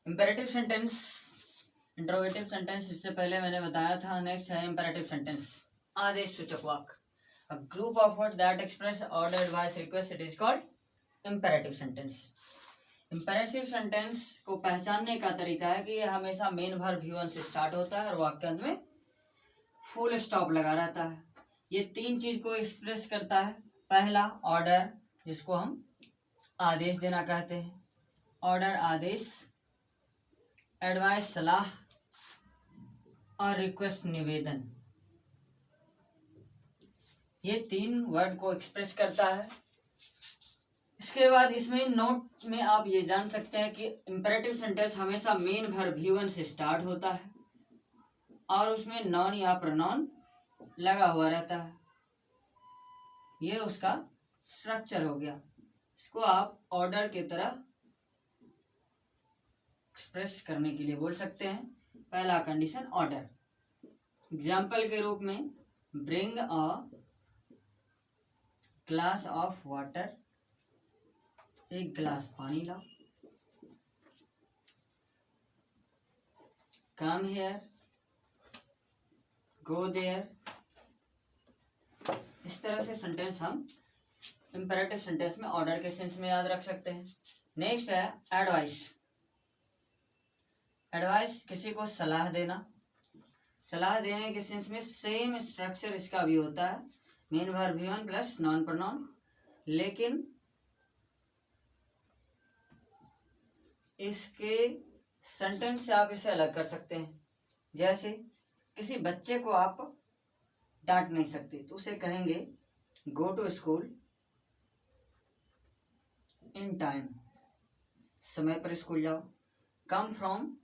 Imperative sentence, interrogative sentence इससे पहले मैंने बताया था। नेक्स्ट है इम्पेरेटिव सेंटेंस, आदेश सूचक वाक्य। A group of word that express order, advice, request, it is called imperative sentence. Imperative sentence को पहचानने का तरीका है कि यह हमेशा मेन वर्ब V1 से स्टार्ट होता है और वाक्यांत में फुल स्टॉप लगा रहता है। ये तीन चीज को एक्सप्रेस करता है। पहला ऑर्डर, जिसको हम आदेश देना कहते हैं, ऑर्डर आदेश, एडवाइस सलाह, और रिक्वेस्ट निवेदन। ये तीन वर्ड को एक्सप्रेस करता है। इसके बाद इसमें नोट में आप ये जान सकते हैं कि इम्पेरेटिव सेंटेंस हमेशा मेन वर्ब V1 से स्टार्ट होता है और उसमें नॉन या प्रोनाउन लगा हुआ रहता है। ये उसका स्ट्रक्चर हो गया। इसको आप ऑर्डर की तरह एक्सप्रेस करने के लिए बोल सकते हैं। पहला कंडीशन ऑर्डर। एग्जाम्पल के रूप में bring a glass of water, एक गिलास पानी लाओ। Come here, go there. इस तरह से सेंटेंस हम इम्पेरेटिव सेंटेंस में ऑर्डर के सेंस में याद रख सकते हैं। नेक्स्ट है एडवाइस। एडवाइस किसी को सलाह देना। सलाह देने के सेंस में सेम स्ट्रक्चर इसका भी होता है, main verb V1 plus non pronoun, लेकिन इसके सेंटेंस से आप इसे अलग कर सकते हैं। जैसे किसी बच्चे को आप डांट नहीं सकते, तो उसे कहेंगे go to school in time, समय पर स्कूल जाओ। Come from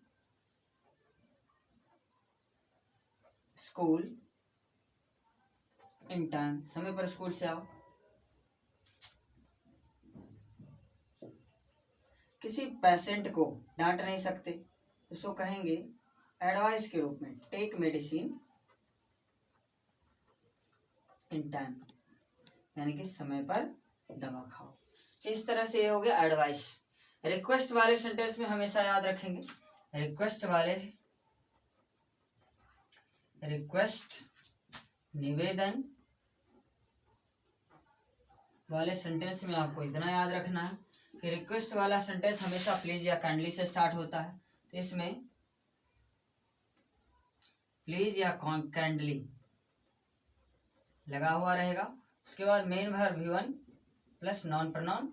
school in time, समय पर स्कूल से आओ। किसी पेशेंट को डांट नहीं सकते, इसको कहेंगे एडवाइस के रूप में टेक मेडिसिन इन टाइम, यानी कि समय पर दवा खाओ। इस तरह से ये हो गया एडवाइस। रिक्वेस्ट वाले सेंटेंस में हमेशा याद रखेंगे, रिक्वेस्ट निवेदन वाले सेंटेंस में आपको इतना याद रखना है कि रिक्वेस्ट वाला सेंटेंस हमेशा प्लीज या काइंडली से स्टार्ट होता है, तो इसमें प्लीज या काइंडली लगा हुआ रहेगा। उसके बाद main verb V1 plus non pronoun,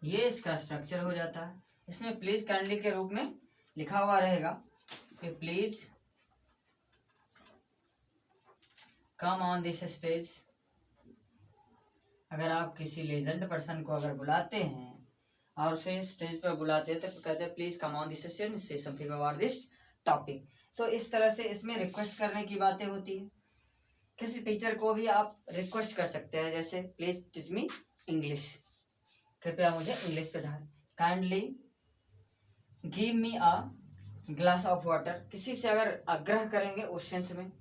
ये इसका स्ट्रक्चर हो जाता है। इसमें प्लीज काइंडली के रूप में लिखा हुआ रहेगा कि please come on this stage. अगर आप किसी लेजेंड पर्सन को अगर बुलाते हैं और उसे स्टेज पर बुलाते हैं तो कहते हैं please come on this stage, से समथिंग अबाउट दिस टॉपिक। तो इस तरह से इसमें रिक्वेस्ट करने की बातें होती है। किसी टीचर को भी आप रिक्वेस्ट कर सकते हैं, जैसे प्लीज टीच मी इंग्लिश, कृपया मुझे इंग्लिश पढ़ाएं। Kindly give me a glass of water, किसी से अगर आग्रह करेंगे उस सेंस में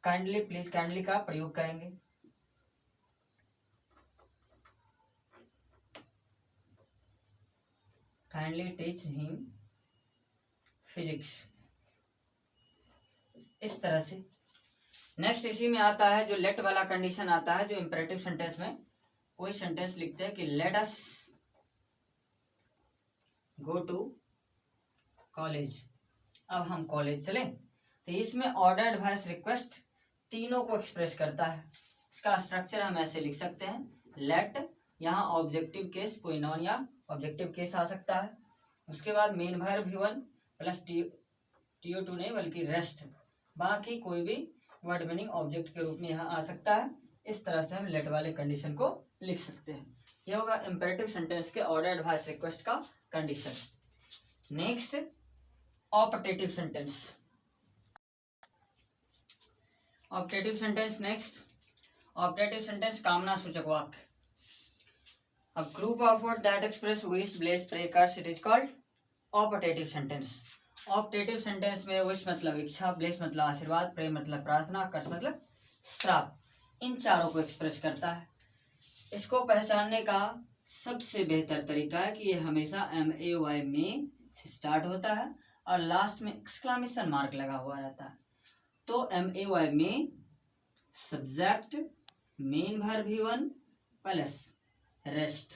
काइंडली, प्लीज काइंडली का प्रयोग करेंगे। काइंडली टीच हिम फिजिक्स, इस तरह से। नेक्स्ट इसी में आता है जो लेट वाला कंडीशन आता है, जो इंपेरेटिव सेंटेंस में कोई सेंटेंस लिखते हैं कि let us go to college, अब हम कॉलेज चले, तो इसमें ऑर्डर, एडवाइस, रिक्वेस्ट तीनों को एक्सप्रेस करता है। इसका स्ट्रक्चर हम ऐसे लिख सकते हैं, लेट, यहाँ ऑब्जेक्टिव केस, कोई नॉन या ऑब्जेक्टिव केस आ सकता है। उसके बाद main verb V1 plus TO2 नहीं बल्कि रेस्ट, बाकी कोई भी वर्ड मीनिंग ऑब्जेक्ट के रूप में यहाँ आ सकता है। इस तरह से हम लेट वाले कंडीशन को लिख सकते हैं। ये होगा इंपेरेटिव सेंटेंस के ऑर्डर, एडवाइस, रिक्वेस्ट का condition. Next optative sentence. Optative sentence next, optative sentence कामना सूचक वाक्य। A group of words that express wish, bless, pray, curse, it is called optative sentence. Optative sentence में wish मतलब इच्छा, bless मतलब आशीर्वाद, pray मतलब प्रार्थना, कर्स मतलब श्राप, इन चारों को एक्सप्रेस करता है। इसको पहचानने का सबसे बेहतर तरीका है कि ये हमेशा MAY में से स्टार्ट होता है और लास्ट में एक्सक्लामेशन मार्क लगा हुआ रहता है। तो MAY में subject main verb V1 plus rest,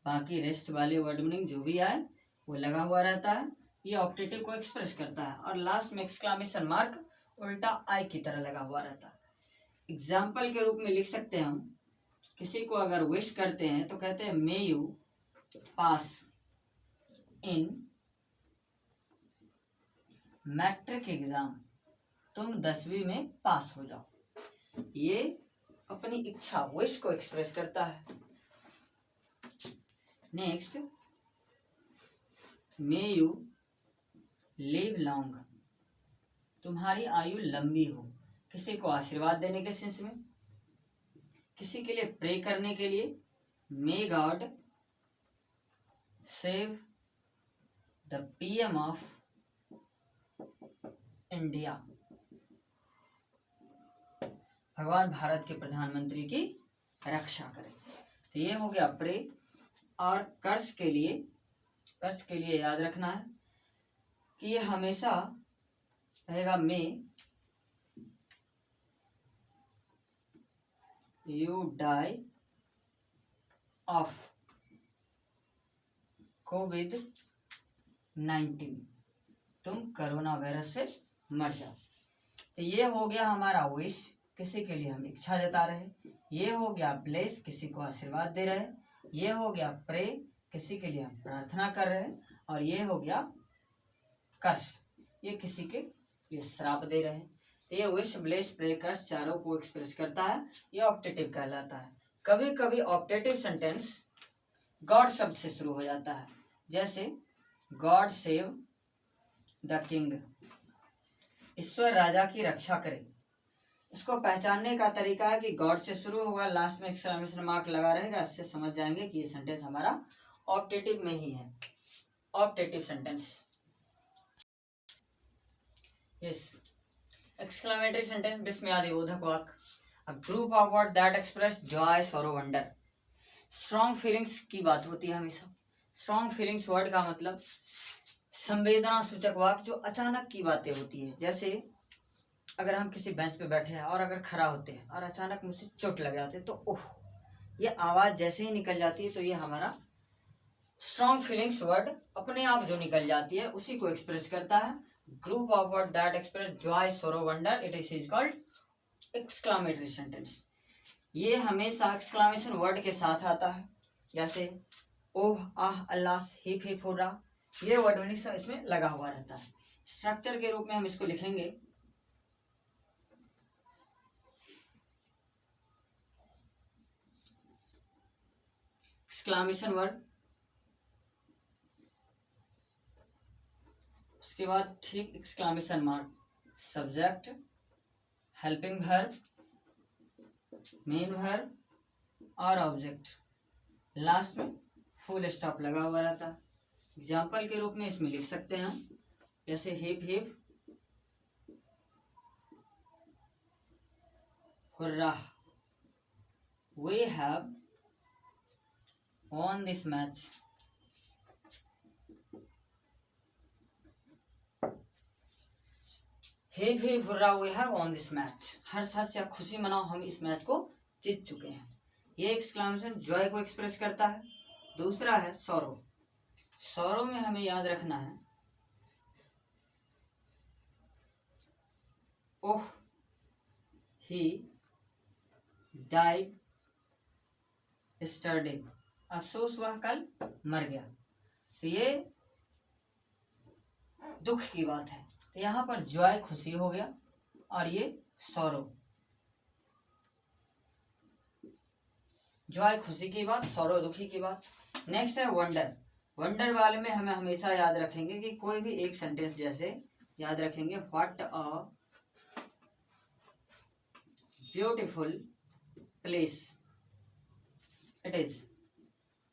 बाकी रेस्ट वाले वर्ड मीनिंग जो भी आए वो लगा हुआ रहता है। ये ऑप्टेटिव को एक्सप्रेस करता है और लास्ट में एक्सक्लामेशन मार्क उल्टा आई की तरह लगा हुआ रहता है। एग्जाम्पल के रूप में लिख सकते हैं हम, किसी को अगर विश करते हैं तो कहते हैं may you pass in matric exam, तुम 10वीं में पास हो जाओ। ये अपनी इच्छा विश को एक्सप्रेस करता है। Next, may you live long, तुम्हारी आयु लंबी हो, किसी को आशीर्वाद देने के सेंस में, किसी के लिए प्रे करने के लिए may God save the PM of India, भगवान भारत के प्रधानमंत्री की रक्षा करें। तो ये हो गया प्रे। और कर्ज के लिए याद रखना है कि ये हमेशा रहेगा may you die of COVID-19, तुम कोरोना वायरस से मर जाओ। तो ये हो गया हमारा विश, किसी के लिए हम इच्छा जता रहे। ये हो गया ब्लेस, किसी को आशीर्वाद दे रहे। ये हो गया प्रे, किसी के लिए हम प्रार्थना कर रहे हैं। और ये हो गया कर्स, ये किसी के लिए श्राप दे रहे हैं। तो ये विश, ब्लेस, प्रे, कर्स चारों को एक्सप्रेस करता है। ये ऑप्टेटिव कहलाता है। कभी कभी ऑप्टेटिव सेंटेंस गॉड शब्द से शुरू हो जाता है, जैसे गॉड सेव द किंग, ईश्वर राजा की रक्षा करे। इसको पहचानने का तरीका है कि गॉड से शुरू होगा, लास्ट में एक्सक्लेमेशन मार्क लगा रहेगा। इससे समझ जाएंगे कि ये सेंटेंस हमारा ऑप्टेटिव में ही है। Optative sentence, yes. Exclamatory sentence, विस्मयादिबोधक वाक्य, a group of word that express joy, sorrow, wonder. Strong feelings की बात होती है हमेशा। स्ट्रॉन्ग फीलिंग्स वर्ड का मतलब संवेदना सूचक वाक्य जो अचानक की बातें होती है। जैसे अगर हम किसी बेंच पे बैठे हैं और अगर खड़ा होते हैं और अचानक मुझसे चोट लग जाती है तो ओह, ये आवाज़ जैसे ही निकल जाती है तो ये हमारा स्ट्रॉन्ग फीलिंग्स वर्ड अपने आप जो निकल जाती है उसी को एक्सप्रेस करता है। Group of word that express joy, sorrow, wonder, it is called exclamatory sentence. ये हमेशा एक्सक्लामेशन वर्ड के साथ आता है, जैसे ओह, आह, अल्लाह, हिप हिप, हुर्रा। ये वर्ड मीनिंग सब इसमें लगा हुआ रहता है। स्ट्रक्चर के रूप में हम इसको लिखेंगे, एक्सक्लामेशन वर्ड, उसके बाद ठीक exclamation mark, subject, helping verb, main verb और ऑब्जेक्ट, लास्ट में फुल स्टॉप लगा हुआ रहता है। एग्जाम्पल के रूप में इसमें लिख सकते हैं हम, जैसे hip hip, hurrah, we have won this match, hip hip hurrah, we have won this match, हर्ष हर्ष या खुशी मनाओ, हम इस मैच को जीत चुके हैं। ये एक्सक्लेमेशन जॉय को एक्सप्रेस करता है। दूसरा है सॉरो। सॉरो में हमें याद रखना है ओह, ही डाइड यस्टरडे, अफसोस वह कल मर गया। तो ये दुख की बात है। तो यहाँ पर जॉय खुशी हो गया और ये सॉरो, जॉय खुशी की बात, सॉरो दुखी की बात। नेक्स्ट है वंडर। वंडर वाले में हमें हमेशा याद रखेंगे कि कोई भी एक सेंटेंस, जैसे याद रखेंगे what a beautiful place it is,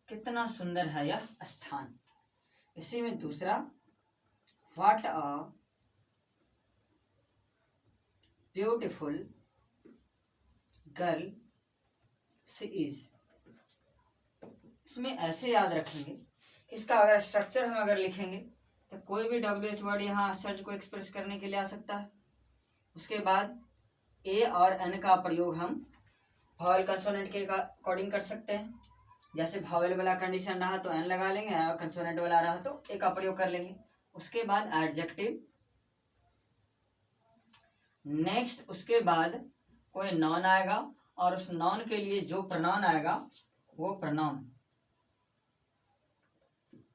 कितना सुंदर है यह स्थान। इसी में दूसरा what a beautiful girl she is, इसमें ऐसे याद रखेंगे कि इसका अगर स्ट्रक्चर हम अगर लिखेंगे तो कोई भी WH वर्ड यहाँ सर्च को एक्सप्रेस करने के लिए आ सकता है। उसके बाद ए और एन का प्रयोग हम भावल कंसोनेंट के अकॉर्डिंग कर सकते हैं। जैसे भावल वाला कंडीशन रहा तो एन लगा लेंगे और कंसोनेंट वाला रहा तो ए का प्रयोग कर लेंगे। उसके बाद एडजेक्टिव, नेक्स्ट उसके बाद कोई नॉन आएगा और उस नॉन के लिए जो प्रोनाउन आएगा वो प्रोनाउन,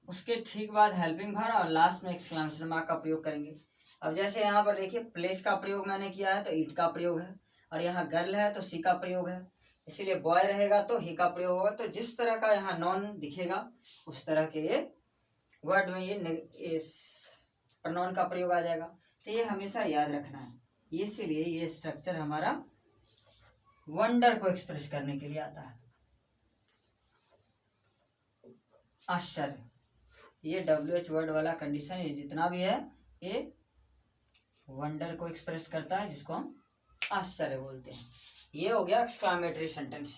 उसके ठीक बाद हेल्पिंग वर्ब और लास्ट में एक्सक्लेमेशन मार्क का प्रयोग करेंगे। अब जैसे यहाँ पर देखिए प्लेस का प्रयोग मैंने किया है तो इट का प्रयोग है, और यहाँ गर्ल है तो सी का प्रयोग है, इसीलिए बॉय रहेगा तो ही का प्रयोग होगा। तो जिस तरह का यहाँ नॉन दिखेगा उस तरह के ये वर्ड में ये प्रोनाउन का प्रयोग आ जाएगा। तो ये हमेशा याद रखना है, इसीलिए ये स्ट्रक्चर हमारा वंडर को एक्सप्रेस करने के लिए आता है, आश्चर्य। ये WH वर्ड वाला कंडीशन ये जितना भी है ये वंडर को एक्सप्रेस करता है, जिसको हम आश्चर्य बोलते हैं। ये हो गया एक्सक्लामेटरी सेंटेंस।